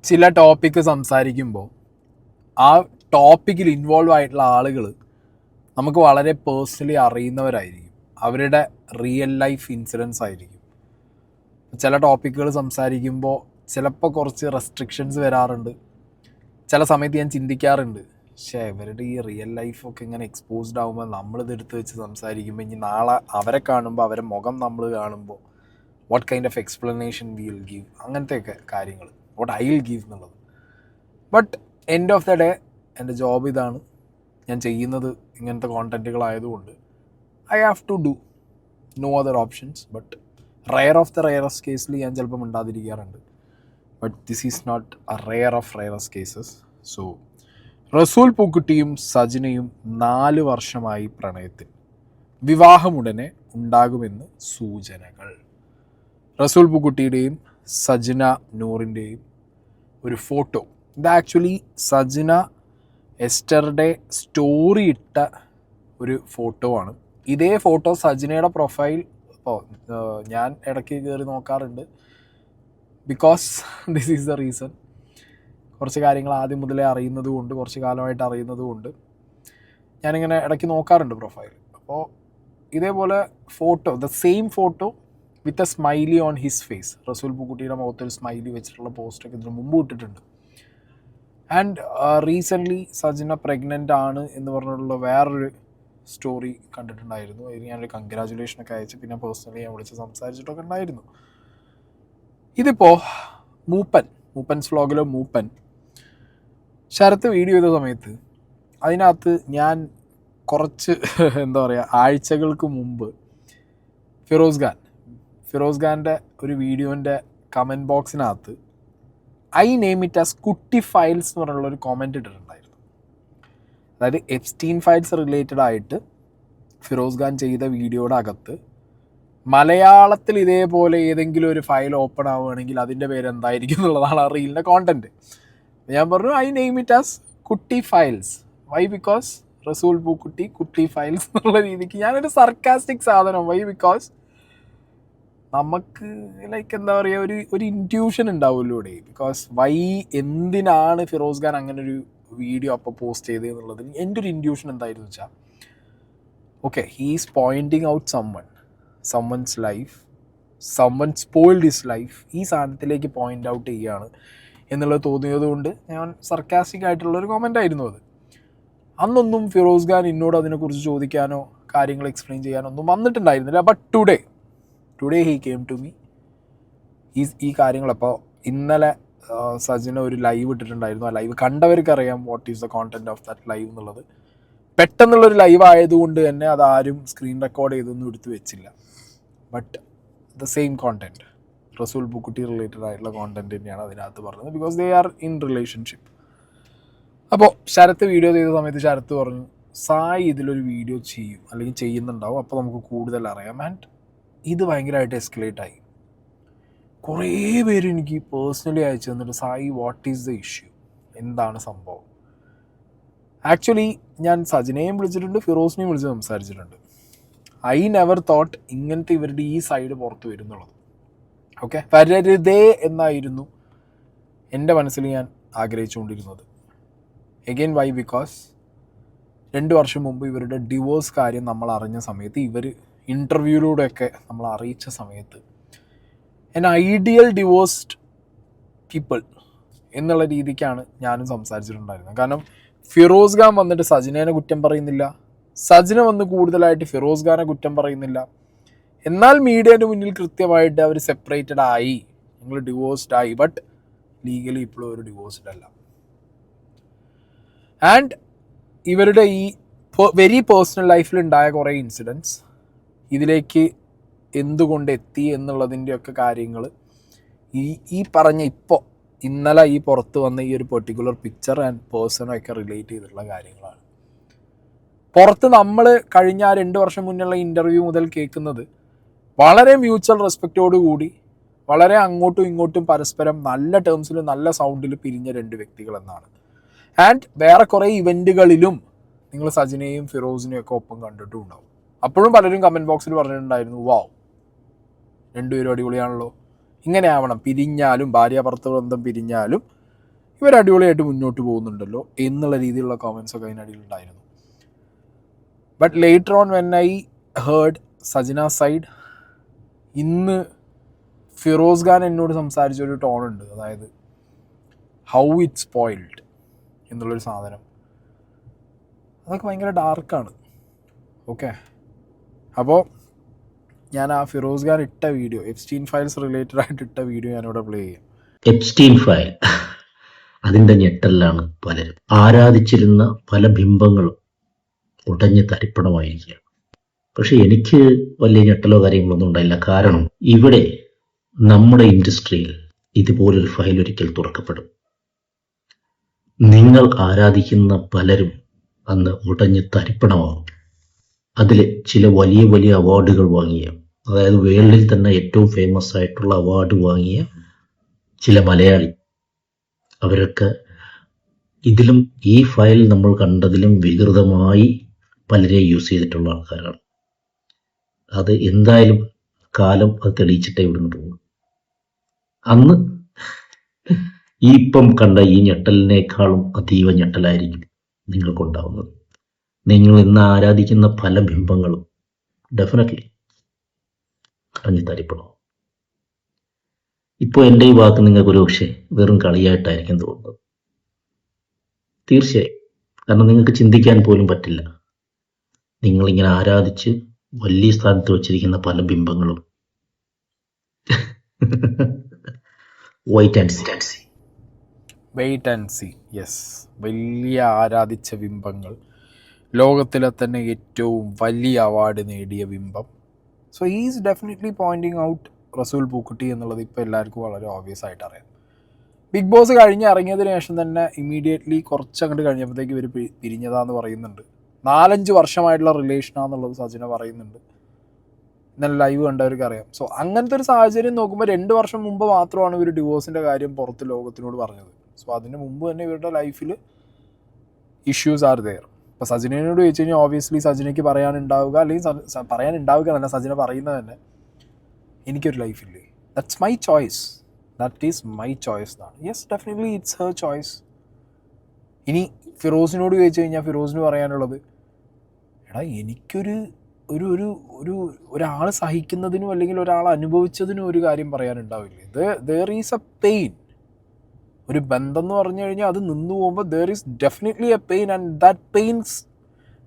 ചില ടോപ്പിക്ക് സംസാരിക്കുമ്പോൾ ആ ടോപ്പിക്കിൽ ഇൻവോൾവ് ആയിട്ടുള്ള ആളുകൾ നമുക്ക് വളരെ പേഴ്സണലി അറിയുന്നവരായിരിക്കും. അവരുടെ റിയൽ ലൈഫ് ഇൻസിഡൻസ് ആയിരിക്കും. ചില ടോപ്പിക്കുകൾ സംസാരിക്കുമ്പോൾ ചിലപ്പോൾ കുറച്ച് റെസ്ട്രിക്ഷൻസ് വരാറുണ്ട്. ചില സമയത്ത് ഞാൻ ചിന്തിക്കാറുണ്ട്, പക്ഷേ ഇവരുടെ ഈ റിയൽ ലൈഫൊക്കെ ഇങ്ങനെ എക്സ്പോസ്ഡ് ആകുമ്പോൾ നമ്മളിത് എടുത്ത് വെച്ച് സംസാരിക്കുമ്പോൾ ഇനി നാളെ അവരെ കാണുമ്പോൾ അവരെ മുഖം നമ്മൾ കാണുമ്പോൾ what kind of explanation we will give, അങ്ങനത്തെയൊക്കെ കാര്യങ്ങൾ, വാട്ട് ഐ വിൽ ഗീവ് എന്നുള്ളത്. But end of the day എൻ്റെ ജോബ് ഇതാണ്. ഞാൻ ചെയ്യുന്നത് ഇങ്ങനത്തെ കോണ്ടൻറ്റുകളായതുകൊണ്ട് I have to do, no other options. But rare of the rarest കേസിൽ ഞാൻ ചിലപ്പോൾ മിണ്ടാതിരിക്കാറുണ്ട്. But this is not a rare of rarest cases. So Resul പൂക്കുട്ടിയും സജിനയും 4 വർഷമായി പ്രണയത്തിൽ. വിവാഹമുടനെ ഉണ്ടാകുമെന്ന് സൂചനകൾ. റസൂൽ പൂക്കുട്ടിയുടെയും സജിന നൂറിൻ്റെയും ഒരു ഫോട്ടോ. ഇത് ആക്ച്വലി സജിന എസ്റ്റർഡേ സ്റ്റോറി ഇട്ട ഒരു ഫോട്ടോ ആണ്. ഇതേ ഫോട്ടോ സജിനയുടെ പ്രൊഫൈൽ ഇപ്പോൾ ഞാൻ ഇടയ്ക്ക് കയറി നോക്കാറുണ്ട്. Because this is the reason. കുറച്ച് കാര്യങ്ങൾ ആദ്യം മുതലേ അറിയുന്നത് കൊണ്ട്, കുറച്ച് കാലമായിട്ട് അറിയുന്നത് കൊണ്ട് ഞാനിങ്ങനെ ഇടയ്ക്ക് നോക്കാറുണ്ട് പ്രൊഫൈൽ. അപ്പോൾ ഇതേപോലെ photo, the same photo with a smiley on his face. Resul പൂക്കുട്ടിയുടെ മുഖത്തൊരു സ്മൈലി വെച്ചിട്ടുള്ള പോസ്റ്റൊക്കെ ഇതിന് മുമ്പ് ഇട്ടിട്ടുണ്ട്. ആൻഡ് റീസെൻ്റ്ലി സജിന പ്രഗ്നൻ്റ് ആണ് എന്ന് പറഞ്ഞിട്ടുള്ള വേറൊരു സ്റ്റോറി കണ്ടിട്ടുണ്ടായിരുന്നു. അതിന് ഞാനൊരു കൺഗ്രാജുലേഷനൊക്കെ അയച്ച് പിന്നെ പേഴ്സണലി ഞാൻ വിളിച്ച് സംസാരിച്ചിട്ടൊക്കെ ഉണ്ടായിരുന്നു. ഇതിപ്പോൾ മൂപ്പൻസ് വ്ളോഗിലെ മൂപ്പൻ ശരത്ത് വീഡിയോ ചെയ്ത സമയത്ത് അതിനകത്ത് ഞാൻ കുറച്ച് എന്താ പറയുക, ആഴ്ചകൾക്ക് മുമ്പ് ഫിറോസ് ഖാൻ്റെ ഒരു വീഡിയോൻ്റെ കമൻറ്റ് ബോക്സിനകത്ത് I name it as Kutty files എന്ന് പറഞ്ഞുള്ളൊരു കോമൻറ്റ് ഇട്ടിട്ടുണ്ടായിരുന്നു. അതായത് എപ്സ്റ്റീൻ ഫയൽസ് റിലേറ്റഡ് ആയിട്ട് ഫിറോസ് ഖാൻ ചെയ്ത വീഡിയോയുടെ അകത്ത് മലയാളത്തിൽ ഇതേപോലെ ഏതെങ്കിലും ഒരു ഫയൽ ഓപ്പൺ ആവുകയാണെങ്കിൽ അതിൻ്റെ പേര് എന്തായിരിക്കും എന്നുള്ളതാണ് ആ റീലിൻ്റെ കോണ്ടൻറ്റ്. ഞാൻ പറഞ്ഞു I name it as Kutty files. Y? Because റസൂൽ പൂക്കുട്ടി കുട്ടി ഫയൽസ് എന്നുള്ള രീതിക്ക് ഞാനൊരു സർക്കാസ്റ്റിക് സാധനം. വൈ? ബിക്കോസ് നമുക്ക് ലൈക്ക് എന്താ പറയുക, ഒരു ഇൻറ്റ്യൂഷൻ ഉണ്ടാവുമല്ലോ ഇവിടെ. ബിക്കോസ് എന്തിനാണ് ഫിറോസ് ഖാൻ അങ്ങനെ ഒരു വീഡിയോ അപ്പോൾ പോസ്റ്റ് ചെയ്തത് എന്നുള്ളതിൽ എൻ്റെ ഒരു ഇൻറ്റ്യൂഷൻ എന്തായിരുന്നു വെച്ചാൽ, okay, he is pointing out someone's life, someone spoiled his life. ഈ സാധനത്തിലേക്ക് പോയിൻ്റ് ഔട്ട് ചെയ്യുകയാണ് എന്നുള്ളത് തോന്നിയത് കൊണ്ട് ഞാൻ സർക്കാസ്റ്റിക് ആയിട്ടുള്ളൊരു കോമൻ്റ് ആയിരുന്നു അത്. അന്നൊന്നും ഫിറോസ് ഖാൻ എന്നോട് അതിനെക്കുറിച്ച് ചോദിക്കാനോ കാര്യങ്ങൾ എക്സ്പ്ലെയിൻ ചെയ്യാനോ ഒന്നും വന്നിട്ടുണ്ടായിരുന്നില്ല. But today he came to me. ഈ കാര്യങ്ങളപ്പോൾ ഇന്നലെ സജിന ഒരു ലൈവ് ഇട്ടിട്ടുണ്ടായിരുന്നു. ആ ലൈവ് കണ്ടവർക്കറിയാം what is the content of that live എന്നുള്ളത്. പെട്ടെന്നുള്ളൊരു ലൈവ് ആയതുകൊണ്ട് തന്നെ അതാരും സ്ക്രീൻ റെക്കോർഡ് ചെയ്തൊന്നും എടുത്തു വെച്ചില്ല. ബട്ട് ദ സെയിം കോണ്ടൻറ്റ്, റസൂൽ പൂക്കുട്ടി റിലേറ്റഡ് ആയിട്ടുള്ള കോണ്ടൻറ്റ് തന്നെയാണ് അതിനകത്ത് പറഞ്ഞത്. Because they are in relationship. അപ്പോൾ ശരത്ത് വീഡിയോ ചെയ്ത സമയത്ത് ശരത്ത് പറഞ്ഞു, സായി ഇതിലൊരു വീഡിയോ ചെയ്യും അല്ലെങ്കിൽ ചെയ്യുന്നുണ്ടാവും, അപ്പോൾ നമുക്ക് കൂടുതൽ അറിയാം. ആൻഡ് ഇത് ഭയങ്കരമായിട്ട് എസ്കലേറ്റ് ആയി. കുറേ പേര് എനിക്ക് പേഴ്സണലി അയച്ചു തന്നിട്ട്, Sai what is the issue, എന്താണ് സംഭവം. ആക്ച്വലി ഞാൻ സജിനയും വിളിച്ചിട്ടുണ്ട്, ഫിറോസിനെയും വിളിച്ച് സംസാരിച്ചിട്ടുണ്ട്. ഐ നെവർ തോട്ട് ഇങ്ങനത്തെ ഇവരുടെ ഈ സൈഡ് പുറത്ത് വരുന്നുള്ളത്. ഓക്കെ, വരരുതേ എന്നായിരുന്നു എൻ്റെ മനസ്സിൽ ഞാൻ ആഗ്രഹിച്ചുകൊണ്ടിരുന്നത്. Again Y? ബിക്കോസ് 2 വർഷം മുമ്പ് ഇവരുടെ ഡിവോഴ്സ് കാര്യം നമ്മൾ അറിഞ്ഞ സമയത്ത്, ഇവർ ഇൻ്റർവ്യൂയിലൂടെയൊക്കെ നമ്മൾ അറിയിച്ച സമയത്ത്, എൻ ഐഡിയൽ ഡിവോഴ്സ്ഡ് പീപ്പിൾ എന്നുള്ള രീതിക്കാണ് ഞാനും സംസാരിച്ചിട്ടുണ്ടായിരുന്നത്. കാരണം ഫിറോസ് ഖാൻ വന്നിട്ട് സജിനേനെ കുറ്റം പറയുന്നില്ല, സജിന വന്ന് കൂടുതലായിട്ട് ഫിറോസ് ഖാനെ കുറ്റം പറയുന്നില്ല. എന്നാൽ മീഡിയൻ്റെ മുന്നിൽ കൃത്യമായിട്ട് അവർ സെപ്പറേറ്റഡ് ആയി, നിങ്ങൾ ഡിവോഴ്സ്ഡ് ആയി, ബട്ട് ലീഗലി ഇപ്പോഴും ഒരു ഡിവോഴ്സ്ഡ് അല്ല. ആൻഡ് ഇവരുടെ ഈ വെരി പേഴ്സണൽ ലൈഫിൽ ഉണ്ടായ കുറേ ഇൻസിഡൻറ്റ്സ് ഇതിലേക്ക് എന്തുകൊണ്ട് എത്തി എന്നുള്ളതിൻ്റെയൊക്കെ കാര്യങ്ങൾ ഈ പറഞ്ഞ ഇന്നലെ ഈ പുറത്ത് വന്ന ഈ ഒരു പെർട്ടിക്കുലർ പിക്ചർ ആൻഡ് പേഴ്സണൊക്കെ റിലേറ്റ് ചെയ്തിട്ടുള്ള കാര്യങ്ങളാണ്. പുറത്ത് നമ്മൾ കഴിഞ്ഞ 2 വർഷം മുന്നുള്ള ഇൻ്റർവ്യൂ മുതൽ കേൾക്കുന്നത് വളരെ മ്യൂച്വൽ റെസ്പെക്റ്റോടു കൂടി, വളരെ അങ്ങോട്ടും ഇങ്ങോട്ടും പരസ്പരം നല്ല ടേംസിൽ നല്ല സൗണ്ടിൽ പിരിഞ്ഞ 2 വ്യക്തികൾ എന്നാണ്. ആൻഡ് വേറെ കുറേ ഇവൻറ്റുകളിലും നിങ്ങൾ സജിനയും ഫിറോസിനെയും ഒക്കെ ഒപ്പം കണ്ടിട്ടും ഉണ്ടാവും. അപ്പോഴും പലരും കമൻറ്റ് ബോക്സിൽ പറഞ്ഞിട്ടുണ്ടായിരുന്നു, വാവ്, 2 പേരും അടിപൊളിയാണല്ലോ, ഇങ്ങനെ ആവണം, പിരിഞ്ഞാലും ഭാര്യ ഭർത്തൃ ബന്ധം പിരിഞ്ഞാലും ഇവർ അടിപൊളിയായിട്ട് മുന്നോട്ട് പോകുന്നുണ്ടല്ലോ എന്നുള്ള രീതിയിലുള്ള കോമൻസ് ഒക്കെ അതിനടിയിലുണ്ടായിരുന്നു. But later on when I heard Sajina side, ഇന്ന് ഫിറോസ് ഖാൻ എന്നോട് സംസാരിച്ചൊരു ടോണുണ്ട്, അതായത് ഹൗ ഇറ്റ് സ്പോയിൽഡ് എന്നുള്ളൊരു സാധനം, അതൊക്കെ ഭയങ്കര ഡാർക്കാണ്. ഓക്കെ, അപ്പോൾ ഞാൻ ആ ഫിറോസ് ഖാൻ ഇട്ട വീഡിയോ, എപ്സ്റ്റീൻ ഫയൽസ് റിലേറ്റഡ് ആയിട്ട് ഇട്ട വീഡിയോ ഞാനിവിടെ പ്ലേ ചെയ്യാം. എപ്സ്റ്റീൻ ഫയൽ, അതിൻ്റെ ഞെട്ടലിലാണ് പലരും. ആരാധിച്ചിരുന്ന പല ബിംബങ്ങളും ഉടഞ്ഞ് തരിപ്പണമായിരിക്കുകയാണ്. പക്ഷെ എനിക്ക് വലിയ ഞെട്ടലോ കാര്യങ്ങളൊന്നും ഉണ്ടായില്ല. കാരണം ഇവിടെ നമ്മുടെ ഇൻഡസ്ട്രിയിൽ ഇതുപോലൊരു ഫയൽ ഒരിക്കൽ തുറക്കപ്പെടും. നിങ്ങൾ ആരാധിക്കുന്ന പലരും അന്ന് ഉടഞ്ഞ് തരിപ്പണമാകും. അതിൽ ചില വലിയ വലിയ അവാർഡുകൾ വാങ്ങിയ, അതായത് വേൾഡിൽ തന്നെ ഏറ്റവും ഫേമസ് ആയിട്ടുള്ള അവാർഡ് വാങ്ങിയ ചില മലയാളി, അവരൊക്കെ ഇതിലും ഈ ഫയൽ നമ്മൾ കണ്ടതിലും വികൃതമായി പലരെ യൂസ് ചെയ്തിട്ടുള്ള ആൾക്കാരാണ്. അത് എന്തായാലും കാലം അത് തെളിയിച്ചിട്ടേ വിടുന്നുള്ളൂ. അന്ന് ഈ ഇപ്പം കണ്ട ഈ ഞെട്ടലിനേക്കാളും അതീവ ഞെട്ടലായിരിക്കും നിങ്ങൾക്കുണ്ടാവുന്നത്. നിങ്ങൾ ഇന്ന് ആരാധിക്കുന്ന പല ബിംബങ്ങളും ഡെഫിനറ്റ്ലി അഞ്ഞു തരിപ്പണം. ഇപ്പോൾ എൻ്റെ ഈ വാക്ക് നിങ്ങൾക്ക് ഒരു പക്ഷേ വെറും കളിയായിട്ടായിരിക്കും തോന്നുന്നത്. തീർച്ചയായും, കാരണം നിങ്ങൾക്ക് ചിന്തിക്കാൻ പോലും പറ്റില്ല, നിങ്ങളിങ്ങനെ ആരാധിച്ച് വലിയ സ്ഥാനത്ത് വച്ചിരിക്കുന്ന പല ബിംബങ്ങളും വെയിറ്റ് ആൻഡ് സീ. യെസ്, വലിയ ആരാധിച്ച ബിംബങ്ങൾ, ലോകത്തിലെ തന്നെ ഏറ്റവും വലിയ അവാർഡ് നേടിയ ബിംബം. So is definitely pointing out Resul Pookutty എന്നുള്ളത് ഇപ്പോൾ എല്ലാവർക്കും വളരെ ഓബ്വിയസ് ആയിട്ട് അറിയാം. ബിഗ് ബോസ് ഇറങ്ങിയതിന് ശേഷം തന്നെ ഇമ്മീഡിയറ്റ്ലി കുറച്ചങ്ങോട്ട് കഴിഞ്ഞപ്പോഴത്തേക്ക് ഇവർ പിരിഞ്ഞതാന്ന് പറയുന്നുണ്ട്. 4-5 വർഷമായിട്ടുള്ള റിലേഷനാണെന്നുള്ളത് സജിന പറയുന്നുണ്ട്. ഇന്നലെ ലൈവ് കണ്ടവർക്ക് അറിയാം. സോ അങ്ങനത്തെ ഒരു സാഹചര്യം നോക്കുമ്പോൾ 2 വർഷം മുമ്പ് മാത്രമാണ് ഇവർ ഡിവോഴ്സിൻ്റെ കാര്യം പുറത്ത് ലോകത്തിനോട് പറഞ്ഞത്. സോ അതിന് മുമ്പ് തന്നെ ഇവരുടെ ലൈഫിൽ ഇഷ്യൂസ് ആർ ദെയർ. ഇപ്പോൾ സജിനയോട് ചോദിച്ചു കഴിഞ്ഞാൽ ഓബിയസ്ലി സജിനയ്ക്ക് പറയാനുണ്ടാവുക, അല്ലെങ്കിൽ പറയാനുണ്ടാവുക എന്നല്ല, സജിന പറയുന്നത് തന്നെ എനിക്കൊരു ലൈഫില്ലേ, that's my choice, that is my choice എന്നാണ്. Yes, definitely it's her choice. ഇനി ഫിറോസിനോട് ചോദിച്ചു കഴിഞ്ഞാൽ ഫിറോസിന് പറയാനുള്ളത്, എടാ എനിക്കൊരു ഒരു ഒരു ഒരു ഒരാൾ സഹിക്കുന്നതിനും അല്ലെങ്കിൽ ഒരാൾ അനുഭവിച്ചതിനും ഒരു കാര്യം പറയാനുണ്ടാവില്ലേ. There is a pain. ഒരു ബന്ധം എന്ന് പറഞ്ഞു കഴിഞ്ഞാൽ അത് നിന്നു പോകുമ്പോൾ there is definitely a pain, and that pains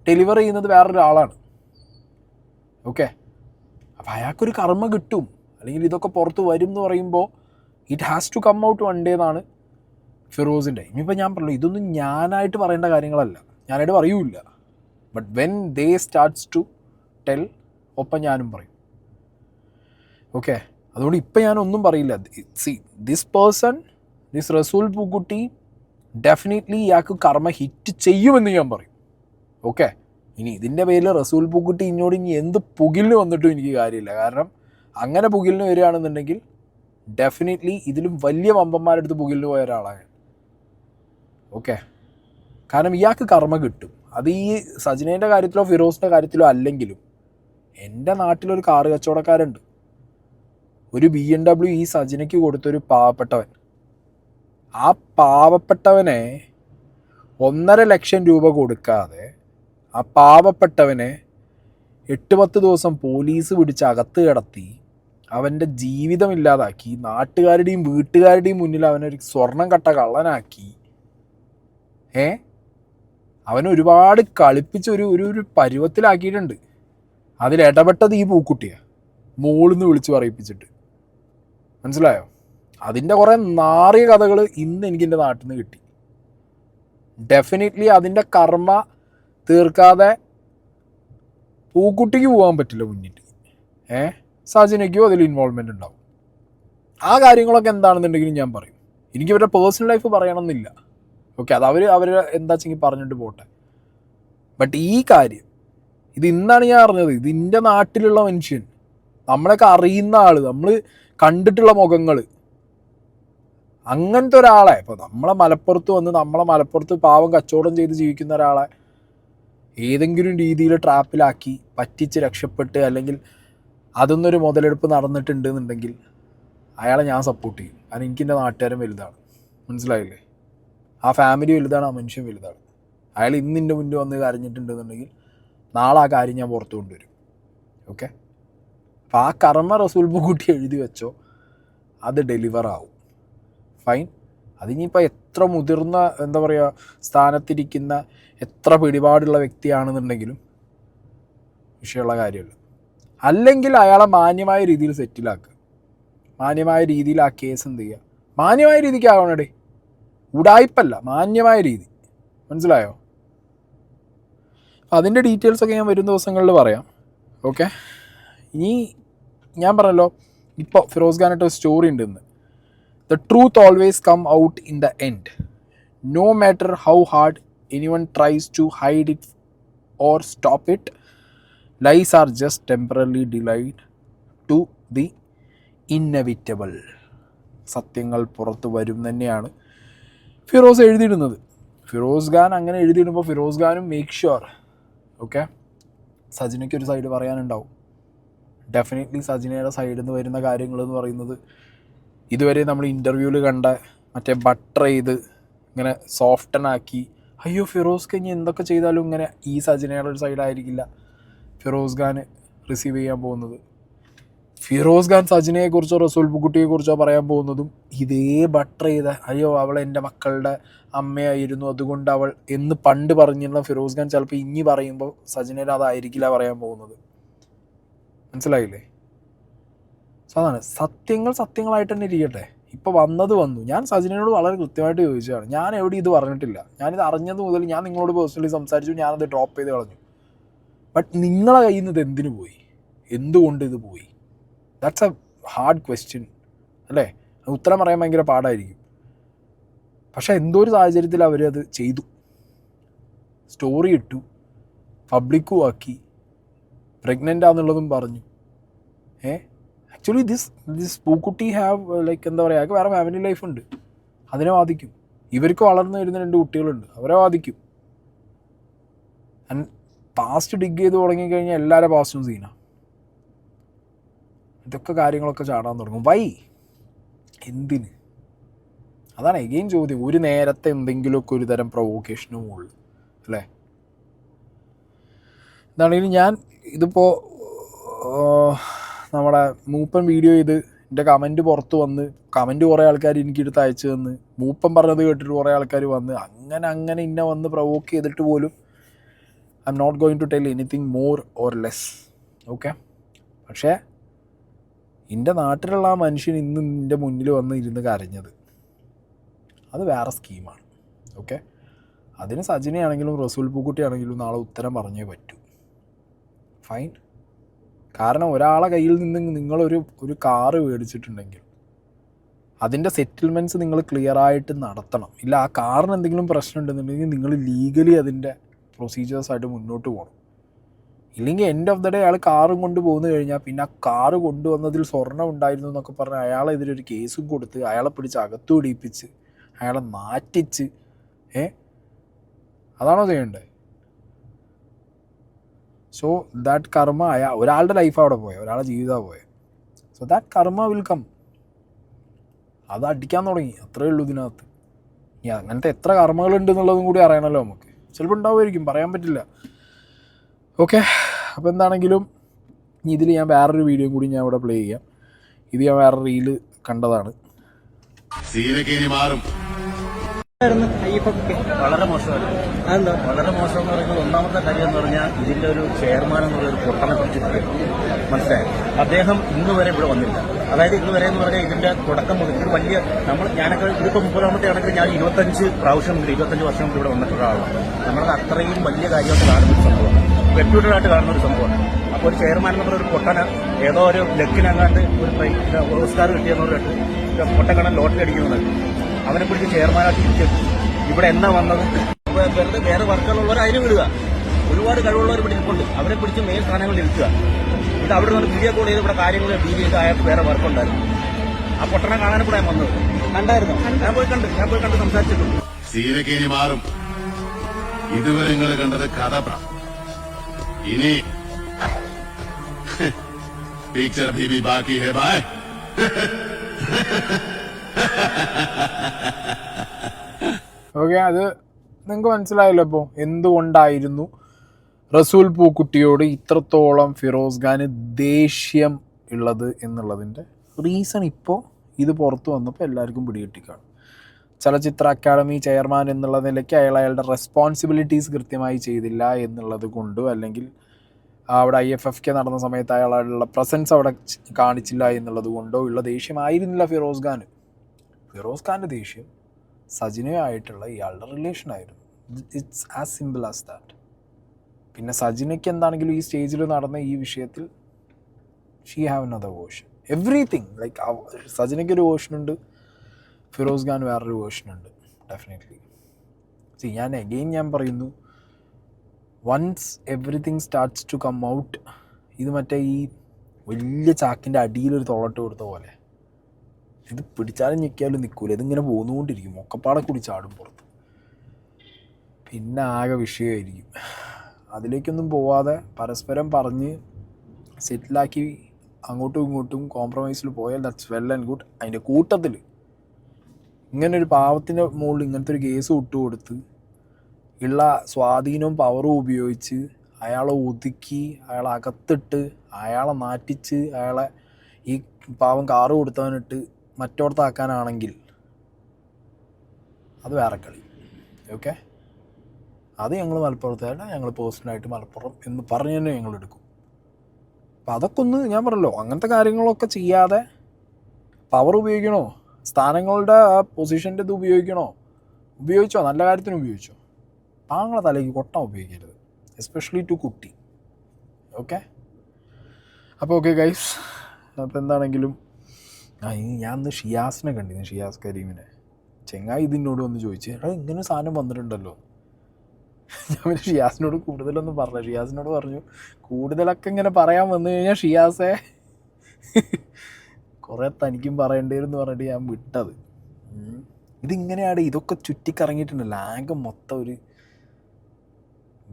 deliver ചെയ്യുന്നത് വേറൊരാളാണ്. ഓക്കെ, അപ്പോൾ അയാൾക്കൊരു കർമ്മ കിട്ടും, അല്ലെങ്കിൽ ഇതൊക്കെ പുറത്ത് വരും എന്ന് പറയുമ്പോൾ it has to come out one day എന്നാണ് ഫിറോസിൻ്റെ. ഇനിയിപ്പോൾ ഞാൻ പറഞ്ഞു, ഇതൊന്നും ഞാനായിട്ട് പറയേണ്ട കാര്യങ്ങളല്ല, ഞാനായിട്ട് പറയൂല. But when they starts to tell, ഒപ്പം ഞാനും പറയും. ഓക്കെ, അതുകൊണ്ട് ഇപ്പം ഞാനൊന്നും പറയില്ല. സി, ദിസ് പേഴ്സൺ, ദിസ് റസൂൽ പൂക്കുട്ടി ഡെഫിനറ്റ്ലി ഇയാൾക്ക് കർമ്മ ഹിറ്റ് ചെയ്യുമെന്ന് ഞാൻ പറയും. ഓക്കെ, ഇനി ഇതിൻ്റെ പേരിൽ റസൂൽ പൂക്കുട്ടി ഇന്നോട് ഇനി എന്ത് പുകിലിന് വന്നിട്ടും എനിക്ക് കാര്യമില്ല. കാരണം അങ്ങനെ പുകിലിന് വരികയാണെന്നുണ്ടെങ്കിൽ ഡെഫിനറ്റ്ലി ഇതിലും വലിയ വമ്പന്മാരുടെ അടുത്ത് പുകിലിന് പോയ ഒരാളാണ്. ഓക്കെ, കാരണം ഇയാൾക്ക് കർമ്മ കിട്ടും. അത് ഈ സജിനേൻ്റെ കാര്യത്തിലോ ഫിറോസിൻ്റെ കാര്യത്തിലോ അല്ലെങ്കിലും, എൻ്റെ നാട്ടിലൊരു കാറ് കച്ചവടക്കാരുണ്ട്, ഒരു BMW ഈ സജിനയ്ക്ക് കൊടുത്തൊരു പാവപ്പെട്ടവൻ. ആ പാവപ്പെട്ടവനെ 1.5 ലക്ഷം രൂപ കൊടുക്കാതെ ആ പാവപ്പെട്ടവനെ 8-10 ദിവസം പോലീസ് പിടിച്ച് അകത്ത് കിടത്തി അവൻ്റെ ജീവിതം ഇല്ലാതാക്കി, നാട്ടുകാരുടെയും വീട്ടുകാരുടെയും മുന്നിൽ അവനൊരു സ്വർണം കട്ട കള്ളനാക്കി. അവനെ ഒരുപാട് കളിപ്പിച്ച് ഒരു പരുവത്തിലാക്കിയിട്ടുണ്ട്. അതിലിടപെട്ടത് ഈ പൂക്കുട്ടിയാണ്, മോളിന്ന് വിളിച്ച് പറയിപ്പിച്ചിട്ട്. മനസ്സിലായോ? അതിൻ്റെ കുറേ നാറിയ കഥകൾ ഇന്ന് എനിക്ക് എൻ്റെ നാട്ടിൽ നിന്ന് കിട്ടി. ഡെഫിനറ്റ്ലി അതിൻ്റെ കർമ്മ തീർക്കാതെ പൂക്കുട്ടിക്ക് പോകാൻ പറ്റില്ല മുന്നിട്ട്. സജിനയ്ക്കോ അതിൽ ഇൻവോൾവ്മെൻ്റ് ഉണ്ടാവും. ആ കാര്യങ്ങളൊക്കെ എന്താണെന്നുണ്ടെങ്കിലും ഞാൻ പറയും. എനിക്ക് ഇവരുടെ പേഴ്സണൽ ലൈഫ് പറയണമെന്നില്ല. ഓക്കെ, അത് അവർ എന്താ വെച്ചെങ്കിൽ പറഞ്ഞിട്ട് പോട്ടെ. ബട്ട് ഈ കാര്യം, ഇത് ഇന്നാണ് ഞാൻ അറിഞ്ഞത്. ഇതിൻ്റെ നാട്ടിലുള്ള മനുഷ്യൻ, നമ്മളൊക്കെ അറിയുന്ന ആൾ, നമ്മൾ കണ്ടിട്ടുള്ള മുഖങ്ങൾ, അങ്ങനത്തെ ഒരാളെ, ഇപ്പോൾ നമ്മളെ മലപ്പുറത്ത് വന്ന് നമ്മളെ മലപ്പുറത്ത് പാവം കച്ചവടം ചെയ്ത് ജീവിക്കുന്ന ഒരാളെ ഏതെങ്കിലും രീതിയിൽ ട്രാപ്പിലാക്കി പറ്റിച്ച് രക്ഷപ്പെട്ട്, അല്ലെങ്കിൽ അതൊന്നൊരു മുതലെടുപ്പ് നടന്നിട്ടുണ്ട് എന്നുണ്ടെങ്കിൽ അയാളെ ഞാൻ സപ്പോർട്ട് ചെയ്യും. കാരണം എനിക്ക് എൻ്റെ നാട്ടുകാരൻ വലുതാണ്. മനസ്സിലായില്ലേ? ആ ഫാമിലി വലുതാണ്, ആ മനുഷ്യൻ വലുതാണ്. അയാൾ ഇന്നിൻ്റെ മുന്നിൽ വന്ന് കരഞ്ഞിട്ടുണ്ടെന്നുണ്ടെങ്കിൽ നാളെ ആ കാര്യം ഞാൻ പുറത്തു കൊണ്ടുവരും. ഓക്കെ, അപ്പോൾ ആ കർമ്മ റസൂൽ പൂക്കുട്ടി എഴുതി വെച്ചോ, അത് ഡെലിവർ ആവും. ഫൈൻ. അതിനിപ്പോൾ എത്ര മുതിർന്ന എന്താ പറയുക സ്ഥാനത്തിരിക്കുന്ന എത്ര പിടിപാടുള്ള വ്യക്തിയാണെന്നുണ്ടെങ്കിലും വിഷയമുള്ള കാര്യമല്ല. അല്ലെങ്കിൽ അയാളെ മാന്യമായ രീതിയിൽ സെറ്റിലാക്കുക. മാന്യമായ രീതിയിൽ ആ കേസ് എന്ത് ചെയ്യുക, മാന്യമായ രീതിക്ക് ആവണേ, ഉടായ്പല്ല, മാന്യമായ രീതി. മനസ്സിലായോ? അതിൻ്റെ ഡീറ്റെയിൽസൊക്കെ ഞാൻ വരും ദിവസങ്ങളിൽ പറയാം. ഓക്കെ, ഇനി ഞാൻ പറഞ്ഞല്ലോ ഇപ്പോൾ ഫിറോസ് ഖാനായിട്ട് ഒരു സ്റ്റോറി ഉണ്ടെന്ന്. The truth always come out in the end. No matter how hard anyone tries to hide it or stop it, lies are just temporarily delayed to the inevitable. സത്യങ്ങൾ പുറത്ത് വരും തന്നെയാണ് ഫിറോസ് എഴുതിയിടുന്നത്. ഫിറോസ് ഖാൻ അങ്ങനെ എഴുതിയിടുമ്പോൾ ഫിറോസ് ഖാനും മേക്ക് ഷുവർ, ഓക്കെ, സജിനയ്ക്ക് ഒരു side പറയാനുണ്ടാവും. Definitely സജിനയുടെ സൈഡിൽ നിന്ന് വരുന്ന കാര്യങ്ങളെന്ന് പറയുന്നത് ഇതുവരെ നമ്മൾ ഇൻ്റർവ്യൂവിൽ കണ്ട മറ്റേ ബട്ടർ ചെയ്ത് ഇങ്ങനെ സോഫ്റ്റനാക്കി, അയ്യോ ഫിറോസ് ഖാൻ ഇനി എന്തൊക്കെ ചെയ്താലും ഇങ്ങനെ ഈ സജിനയുടെ ഒരു സൈഡായിരിക്കില്ല ഫിറോസ് ഖാൻ റിസീവ് ചെയ്യാൻ പോകുന്നത്. ഫിറോസ് ഖാൻ സജിനയെക്കുറിച്ചോ റസൂൽ പൂക്കുട്ടിയെക്കുറിച്ചോ പറയാൻ പോകുന്നതും ഇതേ ബട്ടർ ചെയ്ത, അയ്യോ അവൾ എൻ്റെ മക്കളുടെ അമ്മയായിരുന്നു അതുകൊണ്ട് അവൾ എന്ന് പണ്ട് പറഞ്ഞിരുന്ന ഫിറോസ് ഖാൻ ചിലപ്പോൾ ഇനി പറയുമ്പോൾ സജിനയുടെ അതായിരിക്കില്ല പറയാൻ പോകുന്നത്. മനസ്സിലായില്ലേ? സോ അതാണ്, സത്യങ്ങൾ സത്യങ്ങളായിട്ട് തന്നെ ഇരിക്കട്ടെ. ഇപ്പോൾ വന്നത് വന്നു. ഞാൻ സജിനോട് വളരെ കൃത്യമായിട്ട് ചോദിച്ചതാണ്. ഞാൻ എവിടെ ഇത് പറഞ്ഞിട്ടില്ല. ഞാനിത് അറിഞ്ഞത് മുതൽ ഞാൻ നിങ്ങളോട് പേഴ്സണലി സംസാരിച്ചു, ഞാനത് ഡ്രോപ്പ് ചെയ്ത് കളഞ്ഞു. ബട്ട് നിങ്ങളെ കയ്യിൽ നിന്ന് ഇത് എന്തിനു പോയി, എന്തുകൊണ്ട് ഇത് പോയി? ദാറ്റ്സ് എ ഹാർഡ് ക്വസ്റ്റ്യൻ അല്ലേ? ഉത്തരം പറയാൻ ഭയങ്കര പാടായിരിക്കും. പക്ഷേ എന്തോ ഒരു സാഹചര്യത്തിൽ അവരത് ചെയ്തു, സ്റ്റോറി ഇട്ടു, പബ്ലിക്കും ആക്കി, പ്രഗ്നൻ്റ് ആണെന്നുള്ളതും പറഞ്ഞു. Actually this Pookutty have like എന്താ പറയുക, അയാൾക്ക് വേറെ ഫാമിലി ലൈഫുണ്ട്, അതിനെ ബാധിക്കും. ഇവർക്ക് വളർന്നു വരുന്ന 2 കുട്ടികളുണ്ട്, അവരെ ബാധിക്കും. ആൻഡ് പാസ്റ്റ് ഡിഗ് ചെയ്ത് തുടങ്ങിക്കഴിഞ്ഞാൽ എല്ലാവരുടെ പാസ്റ്റും സീനാണ്. ഇതൊക്കെ കാര്യങ്ങളൊക്കെ ചാടാൻ തുടങ്ങും. വൈ? എന്തിന്? അതാണ് എഗെയിൻ ചോദ്യം. ഒരു നേരത്തെ എന്തെങ്കിലുമൊക്കെ ഒരു തരം പ്രൊവോക്കേഷനും ഉള്ളു അല്ലേ? എന്താണെങ്കിലും ഞാൻ ഇതിപ്പോൾ നമ്മുടെ മൂപ്പൻ വീഡിയോ ചെയ്ത് എൻ്റെ കമൻറ്റ് പുറത്ത് വന്ന്, കമൻറ്റ് കുറേ ആൾക്കാർ എനിക്കെടുത്ത് അയച്ചു തന്ന്, മൂപ്പൻ പറഞ്ഞത് കേട്ടിട്ട് കുറേ ആൾക്കാർ വന്ന് അങ്ങനെ ഇന്നെ വന്ന് പ്രൊവോക്ക് ചെയ്തിട്ട് പോലും I'm not going to tell anything more or less. Okay, പക്ഷേ എൻ്റെ നാട്ടിലുള്ള ആ മനുഷ്യൻ ഇന്ന് എൻ്റെ മുന്നിൽ വന്ന് ഇരുന്ന് കരഞ്ഞത് അത് വേറെ സ്കീമാണ്. ഓക്കെ, അതിന് സജിനയാണെങ്കിലും റസൂൽ പൂക്കുട്ടിയാണെങ്കിലും നാളെ ഉത്തരം പറഞ്ഞേ പറ്റൂ. ഫൈൻ. കാരണം ഒരാളെ കയ്യിൽ നിന്ന് നിങ്ങളൊരു കാറ് മേടിച്ചിട്ടുണ്ടെങ്കിൽ അതിൻ്റെ സെറ്റിൽമെൻറ്റ്സ് നിങ്ങൾ ക്ലിയറായിട്ട് നടത്തണം. ഇല്ല ആ കാറിന് എന്തെങ്കിലും പ്രശ്നം ഉണ്ടെന്നുണ്ടെങ്കിൽ നിങ്ങൾ ലീഗലി അതിൻ്റെ പ്രൊസീജിയേഴ്സായിട്ട് മുന്നോട്ട് പോകണം. ഇല്ലെങ്കിൽ എൻഡ് ഓഫ് ദ ഡേ അയാൾ കാറും കൊണ്ട് പോന്നു കഴിഞ്ഞാൽ പിന്നെ ആ കാറ് കൊണ്ടുവന്നതിൽ സ്വർണ്ണം ഉണ്ടായിരുന്നു എന്നൊക്കെ പറഞ്ഞ് അയാളെതിരൊരു കേസും കൊടുത്ത് അയാളെ പിടിച്ച് അകത്തു പിടിപ്പിച്ച് അയാളെ നാറ്റിച്ച് അതാണോ ചെയ്യേണ്ടത്? സോ ദാറ്റ് കർമ്മ ഒരാളുടെ ലൈഫ് അവിടെ പോയ, ഒരാളുടെ ജീവിതമാണ് പോയത്. സോ ദാറ്റ് കർമ്മ വിൽ കം. അത് അടിക്കാൻ തുടങ്ങി, അത്രയേ ഉള്ളൂ ഇതിനകത്ത്. ഇനി അങ്ങനത്തെ എത്ര കർമ്മകളുണ്ട് എന്നുള്ളതും കൂടി അറിയണമല്ലോ നമുക്ക്. ചിലപ്പോൾ ഉണ്ടാവുമായിരിക്കും, പറയാൻ പറ്റില്ല. ഓക്കെ, അപ്പോൾ എന്താണെങ്കിലും ഇതിൽ ഞാൻ വേറൊരു വീഡിയോ കൂടി ഞാൻ ഇവിടെ പ്ലേ ചെയ്യാം. ഇത് ഞാൻ വേറെ റീല് കണ്ടതാണ്. വളരെ മോശമല്ല. അതെന്താ വളരെ മോശം എന്ന് പറയുന്നത്? ഒന്നാമത്തെ കാര്യം എന്ന് പറഞ്ഞാൽ ഇതിന്റെ ഒരു ചെയർമാൻ എന്നുള്ളൊരു പൊട്ടനെ കുറിച്ച് മനസ്സിലായി. അദ്ദേഹം ഇന്ന് വരെ ഇവിടെ വന്നില്ല. അതായത് ഇന്ന് വരെ എന്ന് പറഞ്ഞാൽ ഇതിന്റെ തുടക്കം മുതൽ ഇത് വലിയ ഞാനൊക്കെ ഇതിപ്പോൾ 30ാമത്തെ ആണെങ്കിൽ ഞാൻ 25 വർഷം മുതൽ ഇവിടെ വന്നിട്ടുള്ള ആളാണ്. നമ്മളത് അത്രയും വലിയ കാര്യമായിട്ട് കാണുന്ന ഒരു സംഭവമാണ്, റെപ്യൂട്ടഡായിട്ട് കാണുന്ന ഒരു സംഭവമാണ്. അപ്പോൾ ഒരു ചെയർമാൻ എന്ന് പറഞ്ഞ ഒരു പൊട്ടന ഏതോ ഒരു ലക്കിനങ്ങാണ്ട് ഒരു ഓസ്കാർ കിട്ടിയെന്ന് പറഞ്ഞിട്ട് പൊട്ടക്കണൻ ലോട്ടറി അടിക്കുന്നത് അവനെ പിടിച്ച് ചെയർമാനായിട്ട് ഇരിക്കും. ഇവിടെ എന്നാ വന്നത്? വെറുതെ വേറെ വർക്കുകളുള്ളവർ അതിന് വിടുക. ഒരുപാട് കഴിവുള്ളവർ ഇവിടെ ഇരിപ്പുണ്ട്, അവരെ പിടിച്ച് മെയിൻ സ്ഥാനങ്ങളിൽ ഇരിക്കുക. ഇത് അവിടെ നിന്ന് വീഡിയോ കോൾ ചെയ്ത് ഇവിടെ കാര്യങ്ങൾ ഡീൽ ചെയ്ത് അയാൾക്ക് വേറെ വർക്കുണ്ടായിരുന്നു. ആ പൊട്ടനെ കാണാനും കൂടെ വന്നത് കണ്ടായിരുന്നു. ഞാൻ പോയി കണ്ട് സംസാരിച്ചിട്ടുണ്ട്. സീനൊക്കെ ഇനി മാറും. ഇതുവരെ നിങ്ങൾ കണ്ടത് കഥ. ഇനി പിക്ചർ भी बाकी है भाई. ഓക്കെ, അത് നിങ്ങൾക്ക് മനസ്സിലായല്ലോ ഇപ്പോൾ എന്തുകൊണ്ടായിരുന്നു റസൂൽ പൂക്കുട്ടിയോട് ഇത്രത്തോളം ഫിറോസ് ഖാന് ദേഷ്യം ഉള്ളത് എന്നുള്ളതിൻ്റെ റീസൺ ഇപ്പോൾ ഇത് പുറത്തു വന്നപ്പോൾ എല്ലാവർക്കും പിടികിട്ടിക്കാണ്. ചലച്ചിത്ര അക്കാദമി ചെയർമാൻ എന്നുള്ള നിലയ്ക്ക് അയാളുടെ റെസ്പോൺസിബിലിറ്റീസ് കൃത്യമായി ചെയ്തില്ല എന്നുള്ളത് കൊണ്ടോ, അല്ലെങ്കിൽ അവിടെ IFFK നടന്ന സമയത്ത് അയാളുടെ പ്രസൻസ് അവിടെ കാണിച്ചില്ല എന്നുള്ളത് കൊണ്ടോ ഉള്ള ദേഷ്യമായിരുന്നില്ല ഫിറോസ് ഖാന്. ഫിറോസ് ഖാൻ്റെ ദേഷ്യം സജിനയുമായിട്ടുള്ള ഇയാളുടെ റിലേഷനായിരുന്നു. It's as simple as that. പിന്നെ സജിനയ്ക്ക് എന്താണെങ്കിലും ഈ സ്റ്റേജിൽ നടന്ന ഈ വിഷയത്തിൽ she have another version. Everything like സജിനയ്ക്കൊരു വേർഷനുണ്ട്, ഫിറോസ് ഖാൻ വേറൊരു വേർഷനുണ്ട്. ഡെഫിനറ്റ്ലി ഞാൻ പറയുന്നു, once everything starts to come out, ഇത് മറ്റേ ഈ വലിയ ചാക്കിൻ്റെ അടിയിലൊരു തൊള്ളട്ട് കൊടുത്ത പോലെ, ഇത് പിടിച്ചാലും ഞെക്കിയാലും നിൽക്കൂല, ഇതിങ്ങനെ പോന്നുകൊണ്ടിരിക്കും, ഒക്കപ്പാടെ കൂടി ചാടും പുറത്ത്, പിന്നെ ആകെ വിഷയമായിരിക്കും. അതിലേക്കൊന്നും പോവാതെ പരസ്പരം പറഞ്ഞ് സെറ്റിലാക്കി അങ്ങോട്ടും ഇങ്ങോട്ടും കോംപ്രമൈസിൽ പോയാൽ ദാറ്റ്സ് വെൽ ആൻഡ് ഗുഡ്. അതിൻ്റെ കൂട്ടത്തിൽ ഇങ്ങനൊരു പാവത്തിൻ്റെ മുകളിൽ ഇങ്ങനത്തെ ഒരു കേസ് വിട്ടുകൊടുത്ത് ഉള്ള സ്വാധീനവും പവറും ഉപയോഗിച്ച് അയാളെ ഒതുക്കി, അയാളെ അകത്തിട്ട്, അയാളെ നാറ്റിച്ച്, അയാളെ ഈ പാവം കാറ് കൊടുത്തവനിട്ട് മറ്റോടത്താക്കാനാണെങ്കിൽ അത് വേറെ കളി. ഓക്കെ, അത് ഞങ്ങൾ മലപ്പുറത്തല്ല, ഞങ്ങൾ പേഴ്സണലായിട്ട് മലപ്പുറം എന്ന് പറഞ്ഞ് തന്നെ ഞങ്ങൾ എടുക്കും. അപ്പം അതൊക്കെ ഒന്ന് ഞാൻ പറഞ്ഞല്ലോ, അങ്ങനത്തെ കാര്യങ്ങളൊക്കെ ചെയ്യാതെ പവർ ഉപയോഗിക്കണോ, സ്ഥാനങ്ങളുടെ ആ പൊസിഷൻ്റെ ഇത് ഉപയോഗിച്ചോ, നല്ല കാര്യത്തിന് ഉപയോഗിച്ചോ, പാങ്ങളെ തലയ്ക്ക് കൊട്ട ഉപയോഗിക്കരുത്, എസ്പെഷ്യലി ടു കുട്ടി. ഓക്കെ, അപ്പോൾ ഓക്കെ ഗൈസ്, അപ്പോൾ എന്താണെങ്കിലും ഞാൻ ഇന്ന് ഷിയാസിനെ കണ്ടിരുന്നു, ഷിയാസ് കരീമിനെ. ചെങ്ങായി ഇതിനോട് വന്ന് ചോദിച്ചു, എടാ ഇങ്ങനെ സാധനം വന്നിട്ടുണ്ടല്ലോ. ഞാൻ പിന്നെ ഷിയാസിനോട് കൂടുതലൊന്നും പറഞ്ഞു, ഷിയാസിനോട് പറഞ്ഞു കൂടുതലൊക്കെ ഇങ്ങനെ പറയാൻ വന്നു കഴിഞ്ഞാൽ ഷിയാസെ കുറേ തനിക്കും പറയേണ്ടിവരും പറഞ്ഞിട്ട് ഞാൻ വിട്ടത്. ഇതിങ്ങനെയാണ്, ഇതൊക്കെ ചുറ്റിക്കറങ്ങിയിട്ടുണ്ടല്ലോ, ആകെ മൊത്തം ഒരു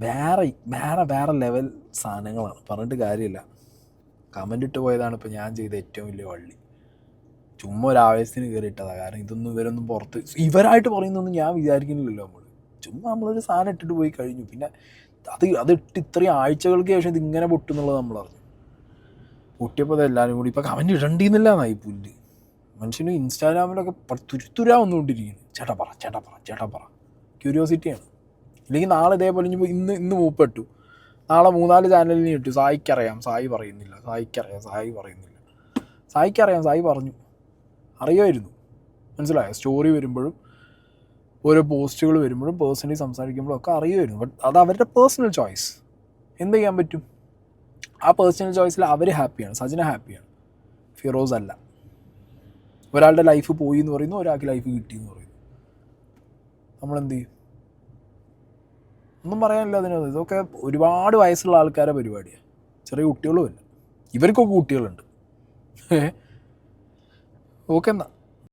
വേറെ ലെവൽ സാധനങ്ങളാണ്, പറഞ്ഞിട്ട് കാര്യമില്ല. കമൻ്റ് ഇട്ട് പോയതാണ് ഇപ്പോൾ ഞാൻ ചെയ്ത ഏറ്റവും വലിയ വള്ളി. ചുമ്മാ ഒരു ആവേശത്തിന് കയറിയിട്ടതാണ്. കാരണം ഇതൊന്നും ഇവരൊന്നും പുറത്ത് ഇവരായിട്ട് പറയുന്നൊന്നും ഞാൻ വിചാരിക്കുന്നില്ലല്ലോ. ചുമ്മാ നമ്മളൊരു സാധനം ഇട്ടിട്ട് പോയി കഴിഞ്ഞു. പിന്നെ അതിട്ട് ഇത്രയും ആഴ്ചകൾക്ക് ശേഷം ഇതിങ്ങനെ പൊട്ടുന്നുള്ളത് നമ്മളറിഞ്ഞു. പൊട്ടിയപ്പോൾ എല്ലാവരും കൂടി ഇപ്പോൾ കമൻറ്റ് ഇടണ്ടിന്നില്ല എന്നായി പുല്ല്. മനുഷ്യന് ഇൻസ്റ്റാഗ്രാമിലൊക്കെ തുരുത്തുരാ വന്നുകൊണ്ടിരിക്കുന്നു. ചേട്ടാ പറ ക്യൂരിയോസിറ്റിയാണ്. ഇല്ലെങ്കിൽ നാളെ ഇതേപോലെ ഇന്ന് മൂപ്പിട്ടു, നാളെ 3-4 ചാനലിന് ഇട്ടു, സായിക്കറിയാം സായി പറയുന്നില്ല, സായിക്കറിയാം സായി പറഞ്ഞു, അറിയുമായിരുന്നു. മനസ്സിലായോ? സ്റ്റോറി വരുമ്പോഴും ഓരോ പോസ്റ്റുകൾ വരുമ്പോഴും പേഴ്സണലി സംസാരിക്കുമ്പോഴും ഒക്കെ അറിയുമായിരുന്നു. ബട്ട് അത് അവരുടെ പേഴ്സണൽ ചോയ്സ്. എന്ത് ചെയ്യാൻ പറ്റും? ആ പേഴ്സണൽ ചോയ്സിൽ അവർ ഹാപ്പിയാണ്, സജിന ഹാപ്പിയാണ്, ഫിറോസ് അല്ല. ഒരാളുടെ ലൈഫ് പോയി എന്ന് പറയുന്നു, ഒരാൾക്ക് ലൈഫ് കിട്ടിയെന്ന് പറയുന്നു. നമ്മളെന്ത് ചെയ്യും? ഒന്നും പറയാനില്ല അതിനകത്ത്. ഇതൊക്കെ ഒരുപാട് വയസ്സുള്ള ആൾക്കാരുടെ പരിപാടിയാണ്, ചെറിയ കുട്ടികളുമില്ല. ഇവർക്കൊക്കെ കുട്ടികളുണ്ട്. ഓക്കെ എന്നാൽ